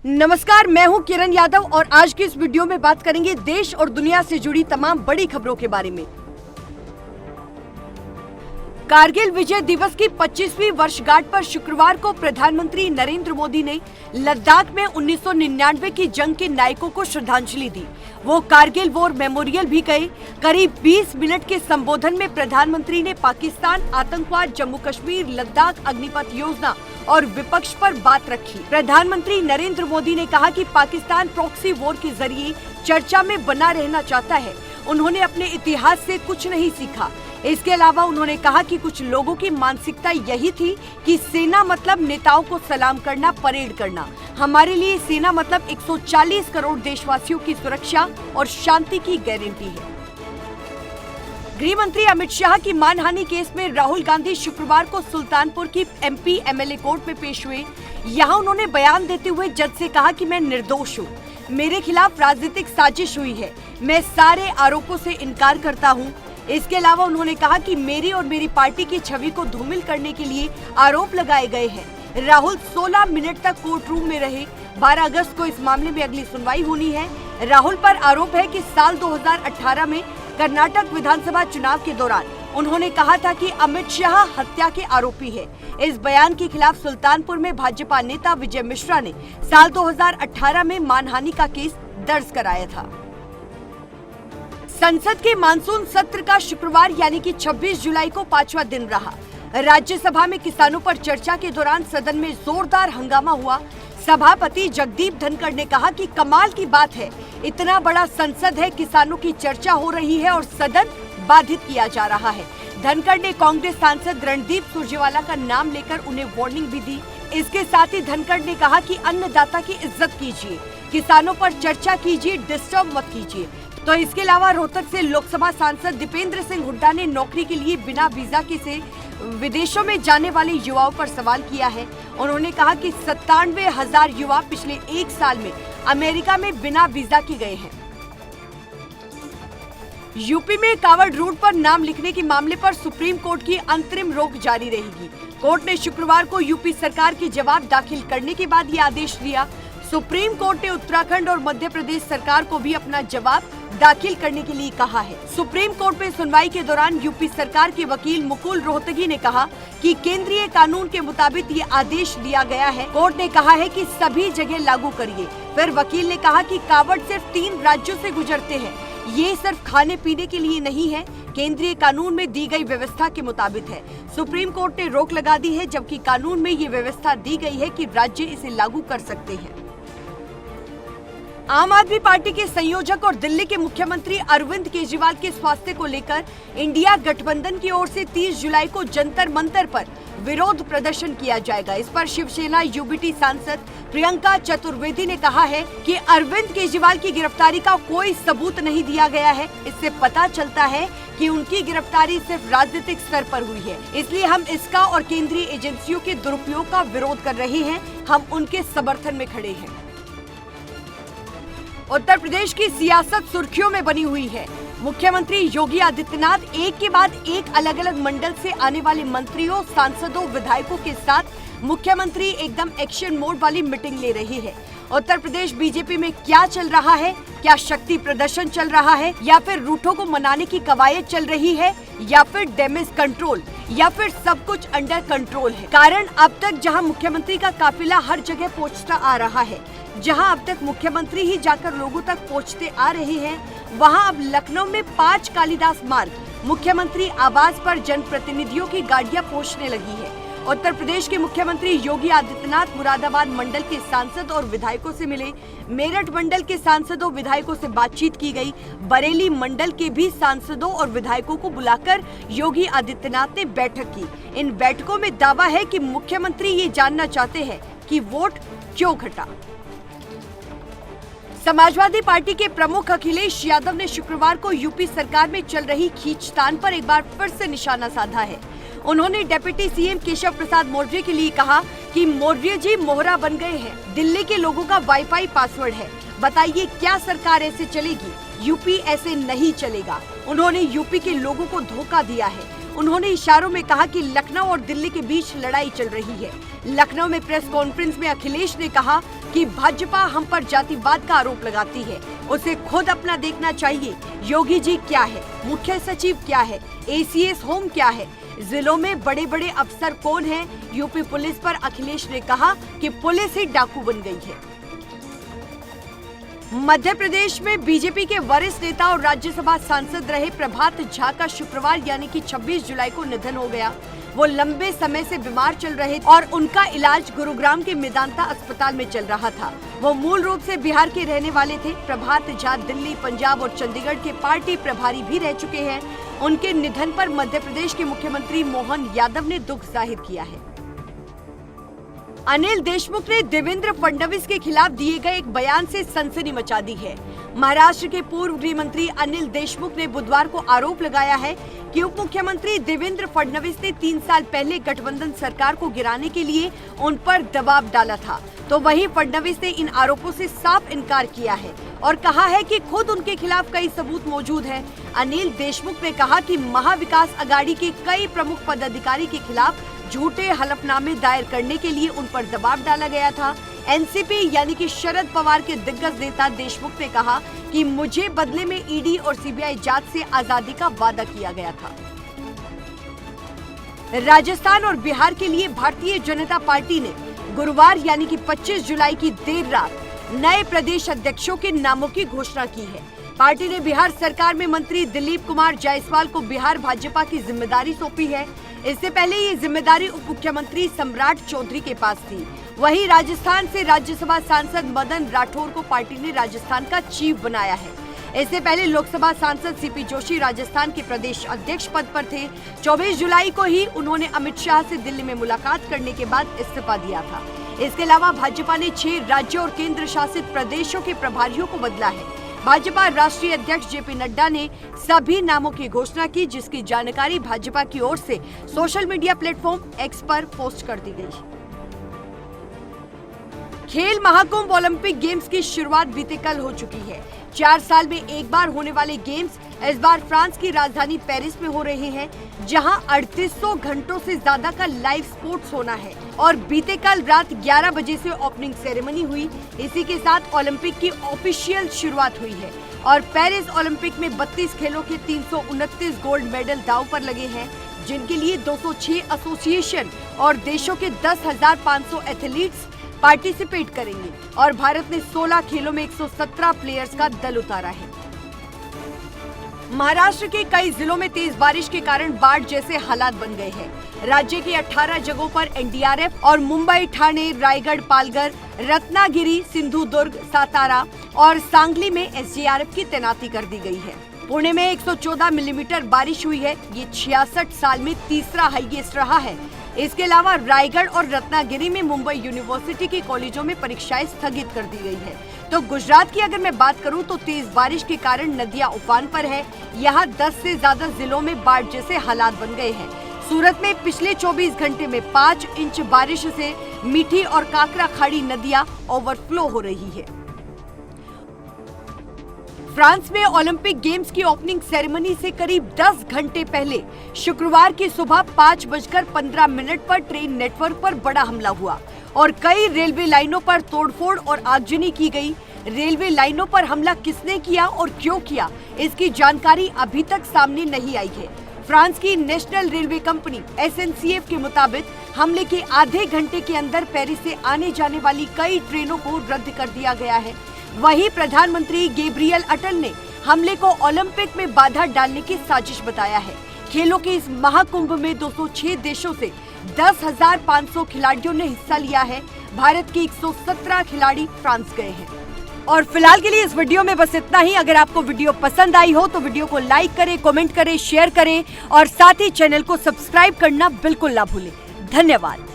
नमस्कार, मैं हूं किरण यादव और आज की इस वीडियो में बात करेंगे देश और दुनिया से जुड़ी तमाम बड़ी खबरों के बारे में। कारगिल विजय दिवस की 25वीं वर्षगांठ पर शुक्रवार को प्रधानमंत्री नरेंद्र मोदी ने लद्दाख में 1999 की जंग के नायकों को श्रद्धांजलि दी। वो कारगिल वॉर मेमोरियल भी गए। करीब 20 मिनट के संबोधन में प्रधानमंत्री ने पाकिस्तान, आतंकवाद, जम्मू कश्मीर, लद्दाख, अग्निपथ योजना और विपक्ष पर बात रखी। प्रधानमंत्री नरेंद्र मोदी ने कहा कि पाकिस्तान प्रॉक्सी वॉर के जरिए चर्चा में बना रहना चाहता है। उन्होंने अपने इतिहास से कुछ नहीं सीखा। इसके अलावा उन्होंने कहा कि कुछ लोगों की मानसिकता यही थी कि सेना मतलब नेताओं को सलाम करना, परेड करना। हमारे लिए सेना मतलब 140 करोड़ देशवासियों की सुरक्षा और शांति की गारंटी है। गृह मंत्री अमित शाह की मानहानि केस में राहुल गांधी शुक्रवार को सुल्तानपुर की एमपी एमएलए कोर्ट में पेश हुए। यहाँ उन्होंने बयान देते हुए जज से कहा कि मैं निर्दोष हूँ, मेरे खिलाफ राजनीतिक साजिश हुई है, मैं सारे आरोपों से इनकार करता हूँ। इसके अलावा उन्होंने कहा कि मेरी और मेरी पार्टी की छवि को धूमिल करने के लिए आरोप लगाए गए हैं। राहुल 16 मिनट तक कोर्ट रूम में रहे। 12 अगस्त को इस मामले में अगली सुनवाई होनी है। राहुल पर आरोप है कि साल 2018 में कर्नाटक विधानसभा चुनाव के दौरान उन्होंने कहा था कि अमित शाह हत्या के आरोपी है। इस बयान के खिलाफ सुल्तानपुर में भाजपा नेता विजय मिश्रा ने साल 2018 में मानहानि का केस दर्ज कराया था। संसद के मानसून सत्र का शुक्रवार यानी कि 26 जुलाई को 5वां दिन रहा। राज्यसभा में किसानों पर चर्चा के दौरान सदन में जोरदार हंगामा हुआ। सभापति जगदीप धनखड़ ने कहा कि कमाल की बात है, इतना बड़ा संसद है, किसानों की चर्चा हो रही है और सदन बाधित किया जा रहा है। धनखड़ ने कांग्रेस सांसद रणदीप सुरजेवाला का नाम लेकर उन्हें वार्निंग भी दी। इसके साथ ही धनखड़ ने कहा कि अन्नदाता की इज्जत कीजिए, किसानों पर चर्चा कीजिए, डिस्टर्ब मत कीजिए। तो इसके अलावा रोहतक से लोकसभा सांसद दीपेंद्र सिंह हुड्डा ने नौकरी के लिए बिना वीजा के से विदेशों में जाने वाले युवाओं पर सवाल किया है। उन्होंने कहा कि 97,000 युवा पिछले एक साल में अमेरिका में बिना वीजा के गए हैं। यूपी में कावड़ रूट पर नाम लिखने के मामले पर सुप्रीम कोर्ट की अंतरिम रोक जारी रहेगी। कोर्ट ने शुक्रवार को यूपी सरकार के जवाब दाखिल करने के बाद ये आदेश दिया। सुप्रीम कोर्ट ने उत्तराखंड और मध्य प्रदेश सरकार को भी अपना जवाब दाखिल करने के लिए कहा है। सुप्रीम कोर्ट में सुनवाई के दौरान यूपी सरकार के वकील मुकुल रोहतगी ने कहा कि केंद्रीय कानून के मुताबिक ये आदेश दिया गया है। कोर्ट ने कहा है कि सभी जगह लागू करिए। फिर वकील ने कहा कि कावड़ सिर्फ 3 राज्यों से गुजरते हैं, ये सिर्फ खाने पीने के लिए नहीं है, केंद्रीय कानून में दी गई व्यवस्था के मुताबिक है। सुप्रीम कोर्ट ने रोक लगा दी है, जबकि कानून में ये व्यवस्था दी गई है कि राज्य इसे लागू कर सकते हैं। आम आदमी पार्टी के संयोजक और दिल्ली के मुख्यमंत्री अरविंद केजरीवाल के स्वास्थ्य को लेकर इंडिया गठबंधन की ओर से 30 जुलाई को जंतर मंतर पर विरोध प्रदर्शन किया जाएगा। इस पर शिवसेना यूबीटी सांसद प्रियंका चतुर्वेदी ने कहा है कि अरविंद केजरीवाल की गिरफ्तारी का कोई सबूत नहीं दिया गया है। इससे पता चलता है कि उनकी गिरफ्तारी सिर्फ राजनीतिक स्तर पर हुई है, इसलिए हम इसका और केंद्रीय एजेंसियों के दुरुपयोग का विरोध कर रहे हैं। हम उनके समर्थन में खड़े हैं। उत्तर प्रदेश की सियासत सुर्खियों में बनी हुई है। मुख्यमंत्री योगी आदित्यनाथ एक के बाद एक अलग अलग मंडल से आने वाले मंत्रियों, सांसदों, विधायकों के साथ मुख्यमंत्री एकदम एक्शन मोड वाली मीटिंग ले रही है। उत्तर प्रदेश बीजेपी में क्या चल रहा है? क्या शक्ति प्रदर्शन चल रहा है, या फिर रूठों को मनाने की कवायद चल रही है, या फिर डैमेज कंट्रोल, या फिर सब कुछ अंडर कंट्रोल है? कारण अब तक जहां मुख्यमंत्री का काफिला हर जगह पहुंचता आ रहा है, जहां अब तक मुख्यमंत्री ही जाकर लोगों तक पहुंचते आ रहे हैं, वहां अब लखनऊ में 5 कालिदास मार्ग मुख्यमंत्री आवास पर जनप्रतिनिधियों की गाड़ियां पहुंचने लगी है। उत्तर प्रदेश के मुख्यमंत्री योगी आदित्यनाथ मुरादाबाद मंडल के सांसद और विधायकों से मिले। मेरठ मंडल के सांसदों, विधायकों से बातचीत की गई। बरेली मंडल के भी सांसदों और विधायकों को बुलाकर योगी आदित्यनाथ ने बैठक की। इन बैठकों में दावा है कि मुख्यमंत्री ये जानना चाहते हैं कि वोट क्यों घटा। समाजवादी पार्टी के प्रमुख अखिलेश यादव ने शुक्रवार को यूपी सरकार में चल रही खींचतान पर एक बार फिर से निशाना साधा है। उन्होंने डिप्टी सीएम केशव प्रसाद मौर्य के लिए कहा कि मौर्य जी मोहरा बन गए हैं, दिल्ली के लोगों का वाईफाई पासवर्ड है, बताइए क्या सरकार ऐसे चलेगी? यूपी ऐसे नहीं चलेगा। उन्होंने यूपी के लोगों को धोखा दिया है। उन्होंने इशारों में कहा कि लखनऊ और दिल्ली के बीच लड़ाई चल रही है। लखनऊ में प्रेस कॉन्फ्रेंस में अखिलेश ने कहा, कि भाजपा हम पर जातिवाद का आरोप लगाती है, उसे खुद अपना देखना चाहिए। योगी जी क्या है, मुख्य सचिव क्या है, ACS होम क्या है, जिलों में बड़े बड़े अफसर कौन हैं? यूपी पुलिस पर अखिलेश ने कहा कि पुलिस ही डाकू बन गई है। मध्य प्रदेश में बीजेपी के वरिष्ठ नेता और राज्यसभा सांसद रहे प्रभात झा का शुक्रवार यानी कि 26 जुलाई को निधन हो गया। वो लंबे समय से बीमार चल रहे और उनका इलाज गुरुग्राम के मेदांता अस्पताल में चल रहा था। वो मूल रूप से बिहार के रहने वाले थे। प्रभात झा दिल्ली, पंजाब और चंडीगढ़ के पार्टी प्रभारी भी रह चुके हैं। उनके निधन पर मध्य प्रदेश के मुख्यमंत्री मोहन यादव ने दुख जाहिर किया है। अनिल देशमुख ने देवेंद्र फडणवीस के खिलाफ दिए गए एक बयान से सनसनी मचा दी है। महाराष्ट्र के पूर्व गृह मंत्री अनिल देशमुख ने बुधवार को आरोप लगाया है कि उप मुख्यमंत्री देवेंद्र फडणवीस ने 3 साल पहले गठबंधन सरकार को गिराने के लिए उन पर दबाव डाला था। तो वहीं फडणवीस ने इन आरोपों से साफ इनकार किया है और कहा है कि खुद उनके खिलाफ कई सबूत मौजूद हैं। अनिल देशमुख ने कहा कि महाविकास अघाड़ी के कई प्रमुख पदाधिकारी के खिलाफ झूठे हलफनामे दायर करने के लिए उन पर दबाव डाला गया था। एनसीपी यानी कि शरद पवार के दिग्गज नेता देशमुख ने कहा कि मुझे बदले में ईडी और सीबीआई जांच से आजादी का वादा किया गया था। राजस्थान और बिहार के लिए भारतीय जनता पार्टी ने गुरुवार यानी कि 25 जुलाई की देर रात नए प्रदेश अध्यक्षों के नामों की घोषणा की है। पार्टी ने बिहार सरकार में मंत्री दिलीप कुमार जायसवाल को बिहार भाजपा की जिम्मेदारी सौंपी है। इससे पहले ये जिम्मेदारी उप मुख्यमंत्री सम्राट चौधरी के पास थी। वहीं राजस्थान से राज्यसभा सांसद मदन राठौर को पार्टी ने राजस्थान का चीफ बनाया है। इससे पहले लोकसभा सांसद सीपी जोशी राजस्थान के प्रदेश अध्यक्ष पद पर थे। 24 जुलाई को ही उन्होंने अमित शाह से दिल्ली में मुलाकात करने के बाद इस्तीफा दिया था। इसके अलावा भाजपा ने 6 राज्यों और केंद्र शासित प्रदेशों के प्रभारियों को बदला है। भाजपा राष्ट्रीय अध्यक्ष जेपी नड्डा ने सभी नामों की घोषणा की, जिसकी जानकारी भाजपा की ओर से सोशल मीडिया प्लेटफॉर्म एक्स पर पोस्ट कर दी गई। खेल महाकुंभ ओलंपिक गेम्स की शुरुआत बीते कल हो चुकी है। 4 साल में एक बार होने वाले गेम्स इस बार फ्रांस की राजधानी पेरिस में हो रहे हैं, जहां 3800 घंटों से ज्यादा का लाइव स्पोर्ट्स होना है और बीते कल रात 11 बजे से ओपनिंग सेरेमनी हुई। इसी के साथ ओलंपिक की ऑफिशियल शुरुआत हुई है और पेरिस ओलंपिक में 32 खेलों के 329 गोल्ड मेडल दांव पर लगे हैं, जिनके लिए 206 एसोसिएशन और देशों के 10,500 एथलीट्स पार्टिसिपेट करेंगे और भारत ने 16 खेलों में 117 प्लेयर्स का दल उतारा है। महाराष्ट्र के कई जिलों में तेज बारिश के कारण बाढ़ जैसे हालात बन गए हैं। राज्य की 18 जगहों पर एनडीआरएफ और मुंबई, ठाणे, रायगढ़, पालघर, रत्नागिरी, सिंधुदुर्ग, सातारा और सांगली में एसडीआरएफ की तैनाती कर दी गई है। पुणे में 114 मिलीमीटर बारिश हुई है। ये 66 साल में तीसरा हाईएस्ट रहा है। इसके अलावा रायगढ़ और रत्नागिरी में मुंबई यूनिवर्सिटी के कॉलेजों में परीक्षाएं स्थगित कर दी गई है। तो गुजरात की अगर मैं बात करूं तो तेज बारिश के कारण नदियां उफान पर है। यहां 10 से ज्यादा जिलों में बाढ़ जैसे हालात बन गए हैं। सूरत में पिछले 24 घंटे में 5 इंच बारिश से मीठी और काकरा खाड़ी नदियां ओवरफ्लो हो रही है। फ्रांस में ओलंपिक गेम्स की ओपनिंग सेरेमनी से करीब 10 घंटे पहले शुक्रवार की सुबह 5:15 पर ट्रेन नेटवर्क पर बड़ा हमला हुआ और कई रेलवे लाइनों पर तोड़फोड़ और आगजनी की गई। रेलवे लाइनों पर हमला किसने किया और क्यों किया, इसकी जानकारी अभी तक सामने नहीं आई है। फ्रांस की नेशनल रेलवे कंपनी SNCF के मुताबिक हमले के आधे घंटे के अंदर पेरिस से आने जाने वाली कई ट्रेनों को रद्द कर दिया गया है। वहीं प्रधानमंत्री गैब्रियल अटल ने हमले को ओलंपिक में बाधा डालने की साजिश बताया है। खेलों के इस महाकुंभ में 206 देशों से 10,500 खिलाड़ियों ने हिस्सा लिया है। भारत के 117 खिलाड़ी फ्रांस गए हैं। और फिलहाल के लिए इस वीडियो में बस इतना ही। अगर आपको वीडियो पसंद आई हो तो वीडियो को लाइक करें, कमेंट करें, शेयर करें और साथ ही चैनल को सब्सक्राइब करना बिल्कुल ना भूलें। धन्यवाद।